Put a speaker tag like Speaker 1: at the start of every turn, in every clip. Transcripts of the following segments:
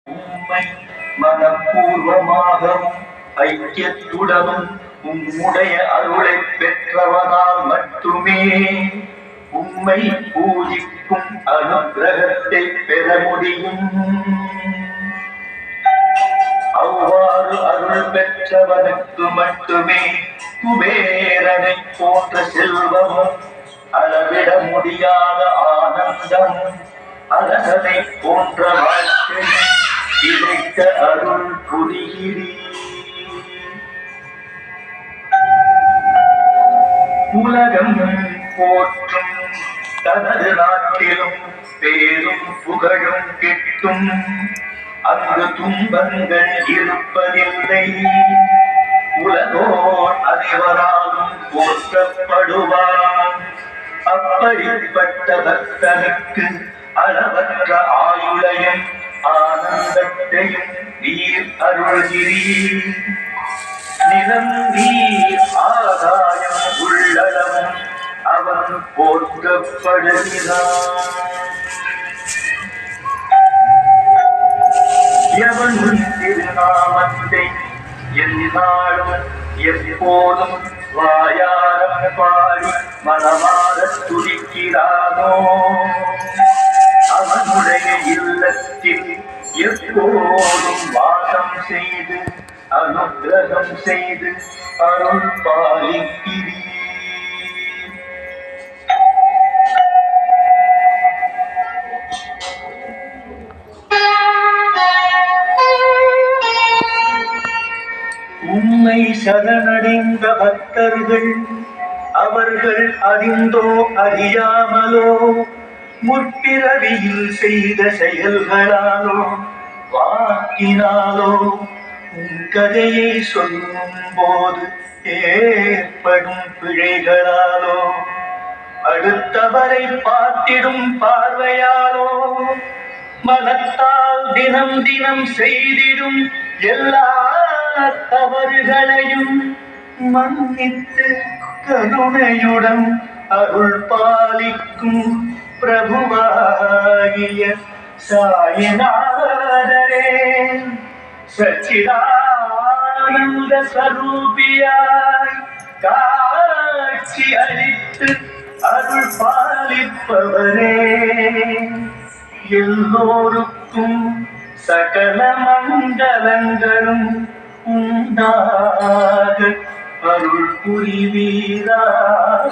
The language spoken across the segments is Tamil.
Speaker 1: உம்மை மனப்பூர்வமாகவும் ஐக்கியத்துடனும் உம்முடைய அருளைப் பெற்றவனால் மட்டுமே உம்மை பூஜிக்கும் அனுக்கிரகத்தைப் பெற முடியும். அவ்வாறு அருள் பெற்றவனுக்கு மட்டுமே குபேரனைப் போன்ற செல்வமும் அளவிட முடியாத ஆனந்தமும் அரசனைப் போன்ற வாழ்க்கையும் கிடைக்க அருள் புரிகிறீர். உலகம் போற்றும் தனது நாட்டிலும் பேரும் புகழும் கிட்டும். அங்கு துன்பங்கள் இருப்பதில்லை. உலகோர் அனைவராலும் போற்றப்படுவான். அப்படிப்பட்ட பக்தனுக்கு அளவற்ற ஆயுளையும் ஆனந்தத்தையும் நீர் அருள்கிறீர். நிலம் நீர் ஆகாயம் உள்ளளவும் அவன் போற்றப்படுகிறான். எவன் திருநாமத்தை எந்நாளும் எப்போதும் வாயாரம் பாடி மனமாறத் துடிக்கிறானோ அவனுடைய இல்லத்தில் எப்போதும் வாசம் செய்து அனுக்கிரகம் செய்து அருள் பாலிக்கிறீர். உம்மை சரணடைந்த பக்தர்கள் அவர்கள் அறிந்தோ அறியாமலோ முற்பிறவியில் செய்த செயல்களாலோ வாக்கினாலோ உன் கதையை சொல்லும் போது ஏற்படும் பிழைகளாலோ அடுத்தவரை பார்த்திடும் பார்வையாலோ மனத்தால் தினம் தினம் செய்திடும் எல்லா தவறுகளையும் மன்னித்து கருணையுடன் அருள் பாலிக்கும் பிரபுவாகிய சாயிநாதரே, சச்சிதானந்த ஸ்வரூபியாய் காட்சி அளித்து அருள் பாலிப்பவரே, எல்லோருக்கும் சகல மங்களங்களும் உண்டாக அருள் புரிவீராக.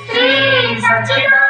Speaker 1: ஸ்ரீ சச்சிதானந்த